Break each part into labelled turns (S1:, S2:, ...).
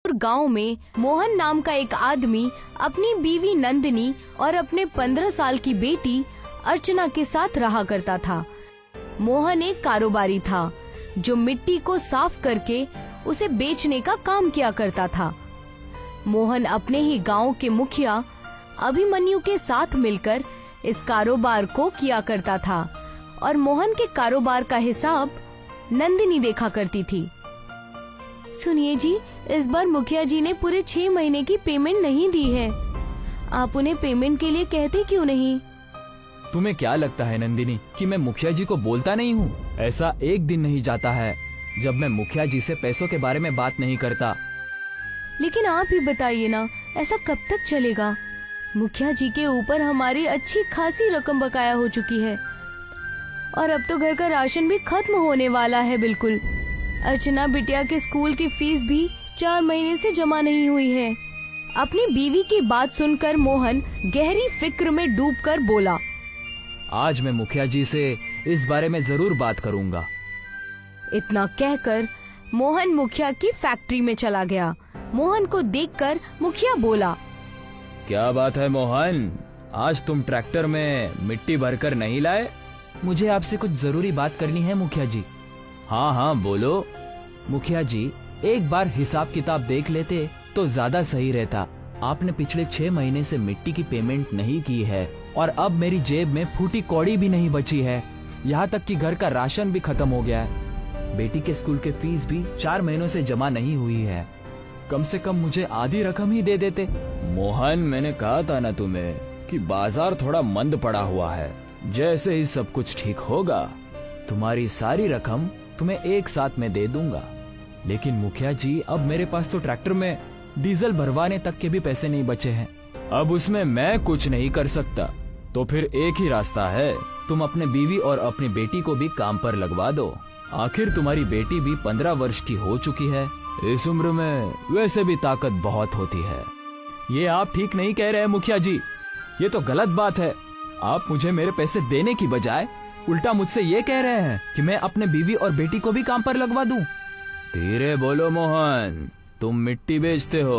S1: गांव में मोहन नाम का एक आदमी अपनी बीवी नंदिनी और अपने 15 साल की बेटी अर्चना के साथ रहा करता था। मोहन एक कारोबारी था जो मिट्टी को साफ करके उसे बेचने का काम किया करता था। मोहन अपने ही गांव के मुखिया अभिमन्यु के साथ मिलकर इस कारोबार को किया करता था और मोहन के कारोबार का हिसाब नंदिनी देखा करती थी। सुनिए जी, इस बार मुखिया जी ने पूरे 6 महीने की पेमेंट नहीं दी है। आप उन्हें पेमेंट के लिए कहते क्यों नहीं?
S2: तुम्हें क्या लगता है नंदिनी कि मैं मुखिया जी को बोलता नहीं हूँ? ऐसा एक दिन नहीं जाता है जब मैं मुखिया जी से पैसों के बारे में बात नहीं करता।
S1: लेकिन आप ही बताइए ना, ऐसा कब तक चलेगा? मुखिया जी के ऊपर हमारी अच्छी खासी रकम बकाया हो चुकी है और अब तो घर का राशन भी खत्म होने वाला है बिल्कुल। अर्चना बिटिया के स्कूल की फीस भी 4 महीने से जमा नहीं हुई है। अपनी बीवी की बात सुनकर मोहन गहरी फिक्र में डूबकर बोला,
S2: आज मैं मुखिया जी से इस बारे में जरूर बात करूंगा।
S1: इतना कहकर मोहन मुखिया की फैक्ट्री में चला गया। मोहन को देखकर मुखिया बोला,
S2: क्या बात है मोहन, आज तुम ट्रैक्टर में मिट्टी भरकर नहीं लाए? मुझे आपसे कुछ जरूरी बात करनी है मुखिया जी। हाँ हाँ बोलो। मुखिया जी, एक बार हिसाब किताब देख लेते तो ज्यादा सही रहता। आपने पिछले 6 महीने से मिट्टी की पेमेंट नहीं की है और अब मेरी जेब में फूटी कौड़ी भी नहीं बची है। यहाँ तक कि घर का राशन भी खत्म हो गया है। बेटी के स्कूल के फीस भी 4 महीनों से जमा नहीं हुई है। कम से कम मुझे आधी रकम ही दे देते। मोहन, मैंने कहा था ना तुम्हें कि बाजार थोड़ा मंद पड़ा हुआ है। जैसे ही सब कुछ ठीक होगा तुम्हारी सारी रकम तुम्हें एक साथ में दे दूंगा। लेकिन मुखिया जी, अब मेरे पास तो ट्रैक्टर में डीजल भरवाने तक के भी पैसे नहीं बचे हैं। अब उसमें मैं कुछ नहीं कर सकता। तो फिर एक ही रास्ता है, तुम अपने बीवी और अपनी बेटी को भी काम पर लगवा दो। आखिर तुम्हारी बेटी भी 15 वर्ष की हो चुकी है। इस उम्र में वैसे भी ताकत बहुत होती है। ये आप ठीक नहीं कह रहे हैं मुखिया जी, ये तो गलत बात है। आप मुझे मेरे पैसे देने की बजाय उल्टा मुझसे ये कह रहे हैं कि मैं अपने बीवी और बेटी को भी काम पर लगवा दूं। धीरे बोलो मोहन, तुम मिट्टी बेचते हो,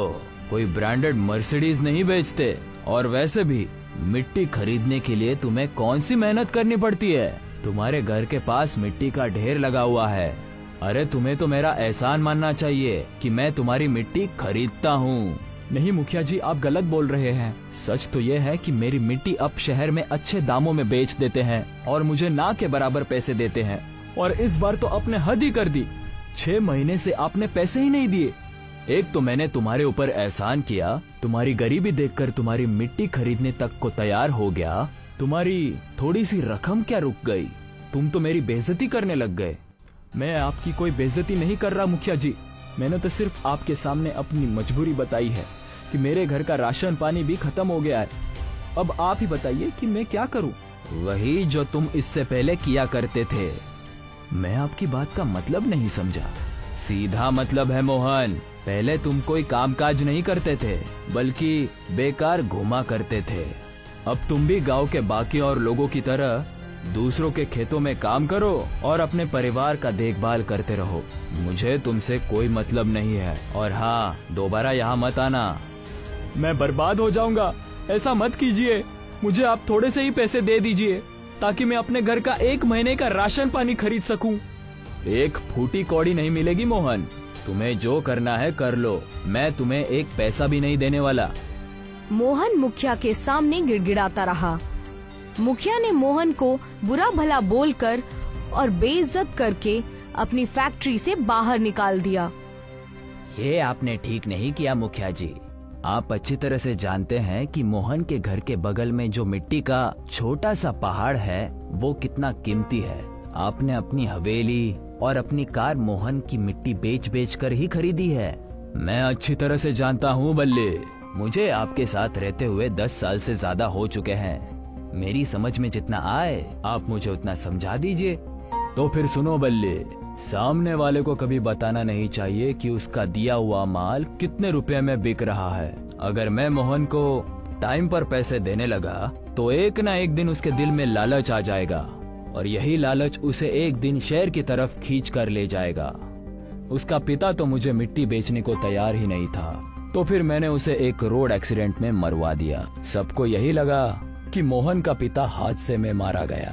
S2: कोई ब्रांडेड मर्सिडीज नहीं बेचते। और वैसे भी मिट्टी खरीदने के लिए तुम्हें कौन सी मेहनत करनी पड़ती है? तुम्हारे घर के पास मिट्टी का ढेर लगा हुआ है। अरे तुम्हें तो मेरा एहसान मानना चाहिए कि मैं तुम्हारी मिट्टी खरीदता हूँ। नहीं मुखिया जी, आप गलत बोल रहे हैं। सच तो ये है कि मेरी मिट्टी अब शहर में अच्छे दामों में बेच देते हैं और मुझे ना के बराबर पैसे देते हैं। और इस बार तो आपने हद ही कर दी। 6 महीने से आपने पैसे ही नहीं दिए। एक तो मैंने तुम्हारे ऊपर एहसान किया, तुम्हारी गरीबी देखकर तुम्हारी मिट्टी खरीदने तक को तैयार हो गया। तुम्हारी थोड़ी सी रकम क्या रुक गई? तुम तो मेरी बेइज्जती करने लग गए। मैं आपकी कोई बेइज्जती नहीं कर रहा मुखिया जी। मैंने तो सिर्फ आपके सामने अपनी मजबूरी बताई है कि मेरे घर का राशन पानी भी खत्म हो गया है। अब आप ही बताइए कि मैं क्या करूं? वही जो तुम इससे पहले किया करते थे। मैं आपकी बात का मतलब नहीं समझा। सीधा मतलब है मोहन, पहले तुम कोई कामकाज नहीं करते थे बल्कि बेकार घूमा करते थे। अब तुम भी गांव के बाकी और लोगों की तरह दूसरों के खेतों में काम करो और अपने परिवार का देखभाल करते रहो। मुझे तुमसे कोई मतलब नहीं है। और हाँ, दोबारा यहाँ मत आना। मैं बर्बाद हो जाऊंगा, ऐसा मत कीजिए। मुझे आप थोड़े से ही पैसे दे दीजिए ताकि मैं अपने घर का 1 महीने का राशन पानी खरीद सकूं। एक फूटी कौड़ी नहीं मिलेगी मोहन। तुम्हें जो करना है कर लो, मैं तुम्हें एक पैसा भी नहीं देने वाला।
S1: मोहन मुखिया के सामने गिड़गिड़ाता रहा। मुखिया ने मोहन को बुरा भला बोलकर और बेइज्जत करके अपनी फैक्ट्री से बाहर निकाल दिया।
S2: ये आपने ठीक नहीं किया मुखिया जी। आप अच्छी तरह से जानते हैं कि मोहन के घर के बगल में जो मिट्टी का छोटा सा पहाड़ है वो कितना कीमती है। आपने अपनी हवेली और अपनी कार मोहन की मिट्टी बेच बेच कर ही खरीदी है। मैं अच्छी तरह से जानता हूँ बल्ले। मुझे आपके साथ रहते हुए 10 साल से ज्यादा हो चुके हैं। मेरी समझ में जितना आए आप मुझे उतना समझा दीजिए। तो फिर सुनो बल्ले, सामने वाले को कभी बताना नहीं चाहिए कि उसका दिया हुआ माल कितने रुपए में बिक रहा है। अगर मैं मोहन को टाइम पर पैसे देने लगा तो एक ना एक दिन उसके दिल में लालच आ जाएगा और यही लालच उसे एक दिन शहर की तरफ खींच कर ले जाएगा। उसका पिता तो मुझे मिट्टी बेचने को तैयार ही नहीं था, तो फिर मैंने उसे एक रोड एक्सीडेंट में मरवा दिया। सबको यही लगा कि मोहन का पिता हादसे में मारा गया।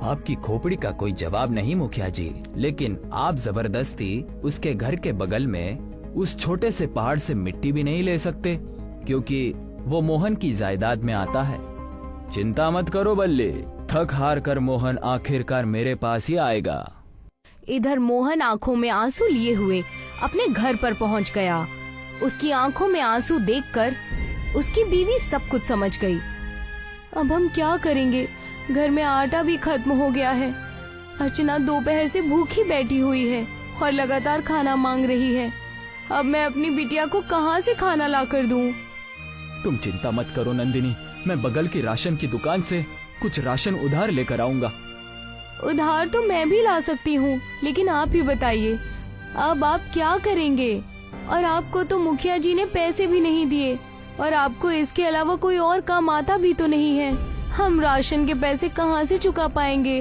S2: आपकी खोपड़ी का कोई जवाब नहीं मुखिया जी, लेकिन आप जबरदस्ती उसके घर के बगल में उस छोटे से पहाड़ से मिट्टी भी नहीं ले सकते, क्योंकि वो मोहन की जायदाद में आता है। चिंता मत करो बल्ले, थक हार कर मोहन आखिरकार मेरे पास ही आएगा।
S1: इधर मोहन आंखों में आंसू लिए हुए अपने घर पर पहुंच गया। उसकी आंखों में आंसू देखकर उसकी बीवी सब कुछ समझ गई। अब हम क्या करेंगे, घर में आटा भी खत्म हो गया है। अर्चना दोपहर से भूखी बैठी हुई है और लगातार खाना मांग रही है। अब मैं अपनी बिटिया को कहाँ से खाना ला कर दूं?
S2: तुम चिंता मत करो नंदिनी, मैं बगल की राशन की दुकान से कुछ राशन उधार लेकर आऊंगा।
S1: उधार तो मैं भी ला सकती हूँ, लेकिन आप ही बताइए अब आप क्या करेंगे? और आपको तो मुखिया जी ने पैसे भी नहीं दिए, और आपको इसके अलावा कोई और काम आता भी तो नहीं है। हम राशन के पैसे कहाँ से चुका पाएंगे?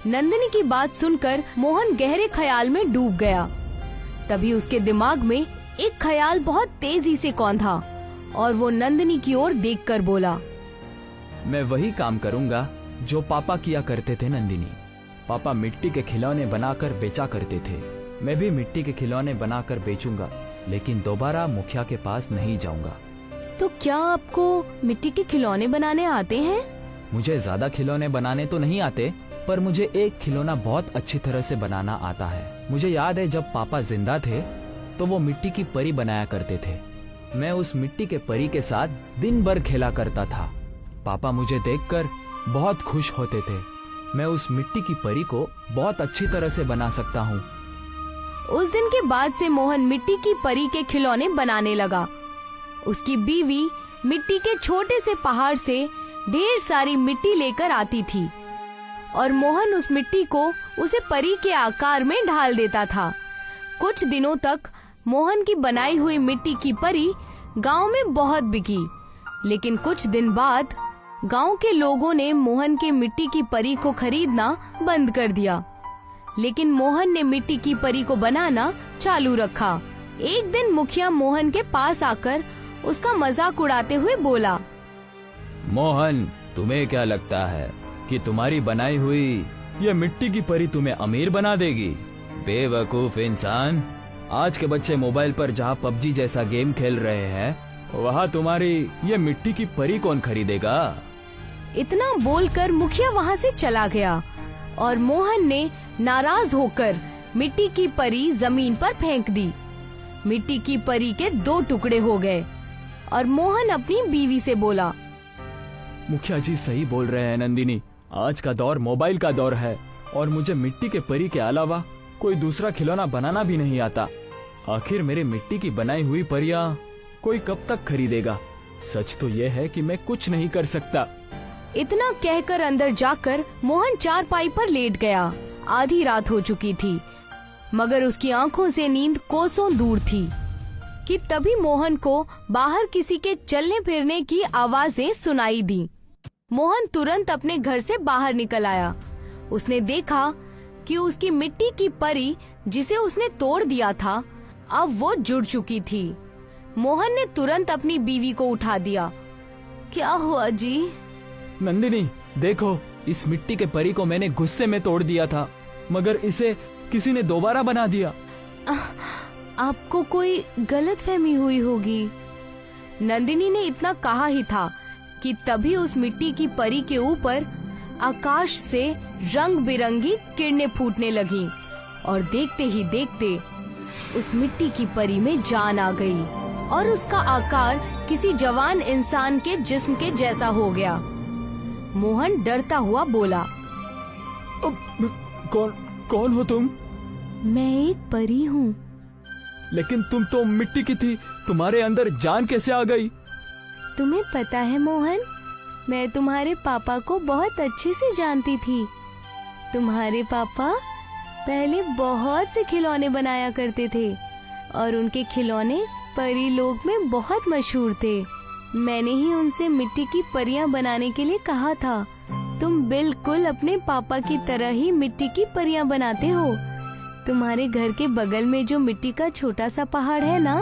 S1: नंदिनी की बात सुनकर मोहन गहरे ख्याल में डूब गया। तभी उसके दिमाग में एक ख्याल बहुत तेजी से कौंधा और वो नंदिनी की ओर देखकर बोला,
S2: मैं वही काम करूंगा जो पापा किया करते थे नंदिनी। पापा मिट्टी के खिलौने बनाकर बेचा करते थे, मैं भी मिट्टी के खिलौने बनाकर बेचूंगा, लेकिन दोबारा मुखिया के पास नहीं जाऊंगा।
S1: तो क्या आपको मिट्टी के खिलौने बनाने आते हैं?
S2: मुझे ज्यादा खिलौने बनाने तो नहीं आते, पर मुझे एक खिलौना बहुत अच्छी तरह से बनाना आता है। मुझे याद है जब पापा जिंदा थे तो वो मिट्टी की परी बनाया करते थे। मैं उस मिट्टी के परी के साथ दिन भर खेला करता था। पापा मुझे देखकर बहुत खुश होते थे। मैं उस मिट्टी की परी को बहुत अच्छी तरह से बना सकता हूँ।
S1: उस दिन के बाद से मोहन मिट्टी की परी के खिलौने बनाने लगा। उसकी बीवी मिट्टी के छोटे से पहाड़ से ढेर सारी मिट्टी लेकर आती थी और मोहन उस मिट्टी को उसे परी के आकार में ढाल देता था। कुछ दिनों तक मोहन की बनाई हुई मिट्टी की परी गांव में बहुत बिकी, लेकिन कुछ दिन बाद गांव के लोगों ने मोहन के मिट्टी की परी को खरीदना बंद कर दिया। लेकिन मोहन ने मिट्टी की परी को बनाना चालू रखा। एक दिन मुखिया मोहन के पास आकर उसका मजाक उड़ाते हुए बोला,
S2: मोहन, तुम्हें क्या लगता है कि तुम्हारी बनाई हुई ये मिट्टी की परी तुम्हें अमीर बना देगी? बेवकूफ इंसान, आज के बच्चे मोबाइल पर जहाँ पबजी जैसा गेम खेल रहे हैं, वहाँ तुम्हारी ये मिट्टी की परी कौन खरीदेगा?
S1: इतना बोलकर मुखिया वहाँ से चला गया और मोहन ने नाराज होकर मिट्टी की परी जमीन पर फेंक दी। मिट्टी की परी के 2 टुकड़े हो गए और मोहन अपनी बीवी से बोला,
S2: मुखिया जी सही बोल रहे हैं नंदिनी, आज का दौर मोबाइल का दौर है और मुझे मिट्टी के परी के अलावा कोई दूसरा खिलौना बनाना भी नहीं आता। आखिर मेरे मिट्टी की बनाई हुई परियां कोई कब तक खरीदेगा? सच तो ये है कि मैं कुछ नहीं कर सकता।
S1: इतना कहकर अंदर जाकर मोहन चारपाई पर लेट गया। आधी रात हो चुकी थी, मगर उसकी आंखों से नींद कोसों दूर थी कि तभी मोहन को बाहर किसी के चलने फिरने की आवाजें सुनाई दी। मोहन तुरंत अपने घर से बाहर निकल आया। उसने देखा कि उसकी मिट्टी की परी जिसे उसने तोड़ दिया था, अब वो जुड़ चुकी थी। मोहन ने तुरंत अपनी बीवी को उठा दिया। क्या हुआ जी?
S2: नंदिनी, देखो, इस मिट्टी के परी को मैंने गुस्से में तोड़ दिया था, मगर इसे किसी ने दोबारा बना दिया।
S1: आपको कोई गलतफहमी हुई होगी। नंदिनी ने इतना कहा ही था कि तभी उस मिट्टी की परी के ऊपर आकाश से रंग बिरंगी किरणें फूटने लगीं और देखते ही देखते उस मिट्टी की परी में जान आ गई और उसका आकार किसी जवान इंसान के जिस्म के जैसा हो गया। मोहन डरता हुआ बोला,
S2: कौन हो तुम?
S1: मैं एक परी हूँ।
S2: लेकिन तुम तो मिट्टी की थी, तुम्हारे अंदर जान कैसे आ गई?
S1: तुम्हें पता है मोहन, मैं तुम्हारे पापा को बहुत अच्छे से जानती थी। तुम्हारे पापा पहले बहुत से खिलौने बनाया करते थे और उनके खिलौने परी लोक में बहुत मशहूर थे। मैंने ही उनसे मिट्टी की परियां बनाने के लिए कहा था। तुम बिल्कुल अपने पापा की तरह ही मिट्टी की परियां बनाते हो। तुम्हारे घर के बगल में जो मिट्टी का छोटा सा पहाड़ है ना,